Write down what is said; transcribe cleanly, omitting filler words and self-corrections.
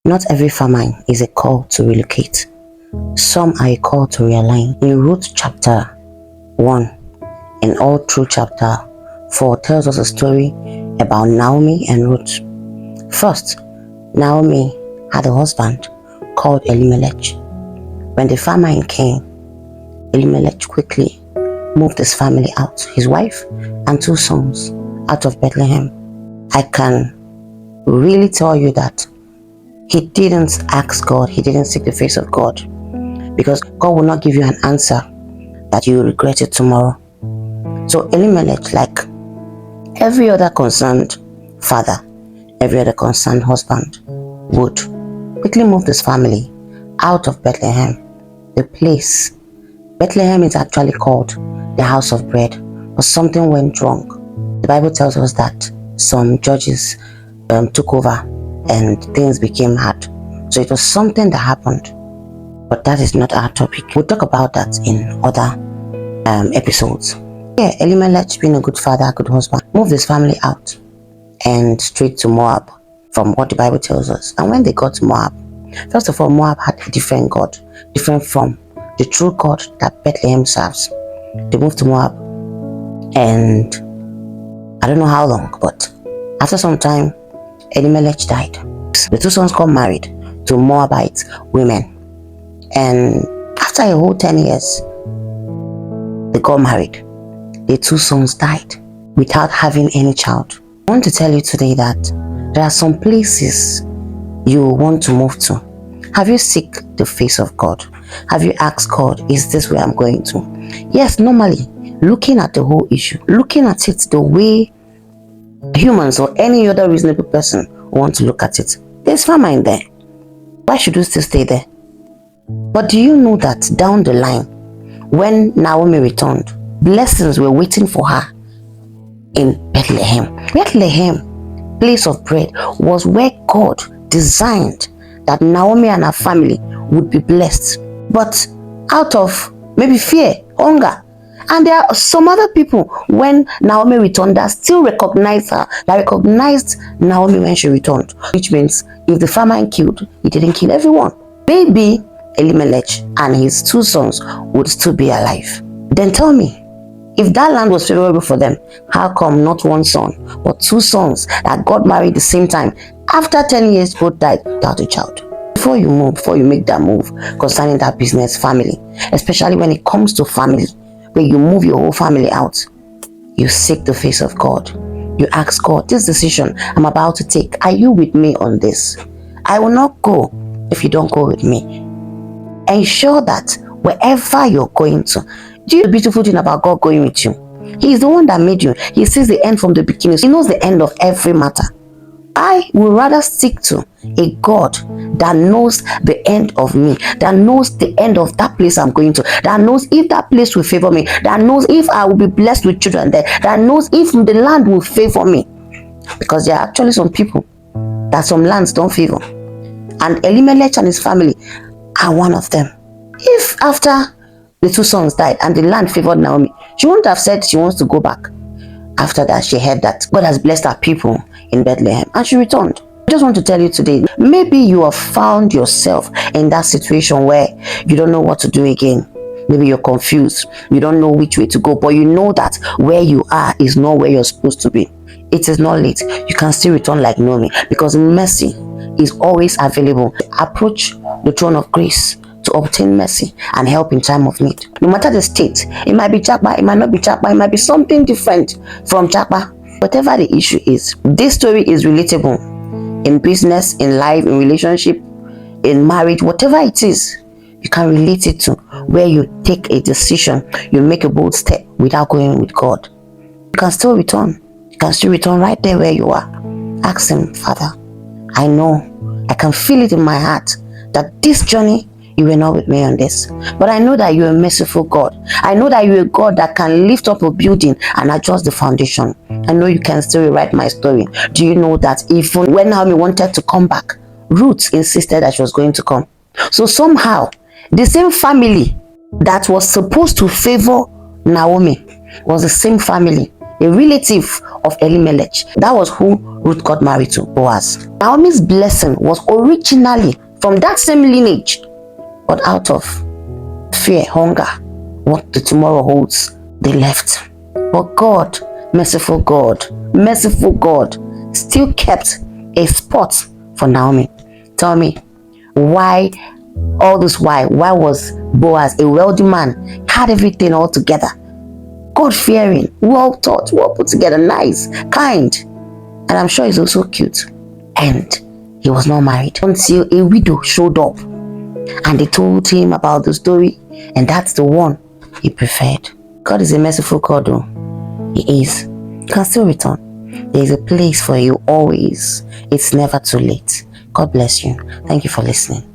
Not every famine is a call to relocate. Some are a call to realign. In Ruth chapter 1 and all through chapter 4 tells us a story about Naomi and Ruth. First, Naomi had a husband called Elimelech. When the famine came, Elimelech quickly moved his family out, his wife and 2 sons, out of Bethlehem. I can really tell you that he didn't ask God, he didn't seek the face of God, because God will not give you an answer that you will regret it tomorrow. So Elimelech, like every other concerned father, every other concerned husband, would quickly move this family out of Bethlehem. The place, Bethlehem is actually called the house of bread, but something went wrong. The Bible tells us that some judges took over and things became hard. So it was something that happened, but that is not our topic. We'll talk about that in other episodes. Yeah, Elimelech, being a good father, a good husband, moved his family out and straight to Moab, from what the Bible tells us. And when they got to Moab, first of all, Moab had a different God, different from the true God that Bethlehem serves. They moved to Moab, and I don't know how long, but after some time, Elimelech died. The 2 sons got married to Moabite women, and after a whole 10 years, they got married. The 2 sons died without having any child. I want to tell you today that there are some places you want to move to. Have you seek the face of God? Have you asked God, is this where I'm going to? Yes, normally, looking at the whole issue, looking at it the way humans or any other reasonable person want to look at it, there's famine there. Why should we still stay there? But do you know that down the line, when Naomi returned, blessings were waiting for her in Bethlehem? Bethlehem, place of bread, was where God designed that Naomi and her family would be blessed. But out of maybe fear, hunger, and there are some other people, when Naomi returned, that still recognized her, that recognized Naomi when she returned. Which means if the famine killed, he didn't kill everyone. Maybe Elimelech and his 2 sons would still be alive. Then tell me, if that land was favorable for them, how come not 1 son, but 2 sons that got married the same time? After 10 years, both died without a child. Before you move, before you make that move concerning that business, family, especially when it comes to family, where you move your whole family out, you seek the face of God. You ask God, this decision I'm about to take, are you with me on this? I will not go if you don't go with me. Ensure that wherever you're going to, do you know the beautiful thing about God going with you? He is the one that made you. He sees the end from the beginning. He knows the end of every matter. I would rather stick to a God that knows the end of me, that knows the end of that place I'm going to, that knows if that place will favor me, that knows if I will be blessed with children there, that knows if the land will favor me. Because there are actually some people that some lands don't favor. And Elimelech and his family are one of them. If after the 2 sons died and the land favored Naomi, she wouldn't have said she wants to go back. After that, she heard that God has blessed her people in Bethlehem, and she returned. I just want to tell you today, maybe you have found yourself in that situation where you don't know what to do again. Maybe you're confused, you don't know which way to go, but you know that where you are is not where you're supposed to be. It is not late. You can still return like Naomi, because mercy is always available. Approach the throne of grace to obtain mercy and help in time of need. No matter the state, it might be Japa, it might not be Japa, it might be something different from Japa. Whatever the issue is, this story is relatable in business, in life, in relationship, in marriage, whatever it is. You can relate it to where you take a decision, you make a bold step without going with God. You can still return. You can still return right there where you are. Ask him, Father, I know, I can feel it in my heart that this journey, you were not with me on this, but I know that you're a merciful God. I know that you're a God that can lift up a building and adjust the foundation. I know you can still rewrite my story. Do you know that even when Naomi wanted to come back, Ruth insisted that she was going to come? So somehow, the same family that was supposed to favor Naomi was the same family a relative of Elimelech. That was who Ruth got married to, Boaz. Naomi's blessing was originally from that same lineage, but out of fear, hunger, what the tomorrow holds, they left. But God, merciful God, still kept a spot for Naomi. Tell me, why all this? Why was Boaz a wealthy man, had everything all together, God-fearing, well taught, well put together, nice, kind, and I'm sure he's also cute, and he was not married until a widow showed up and they told him about the story, and that's the one he preferred. God is a merciful God, though. He is. You can still return. There is a place for you always. It's never too late. God bless you. Thank you for listening.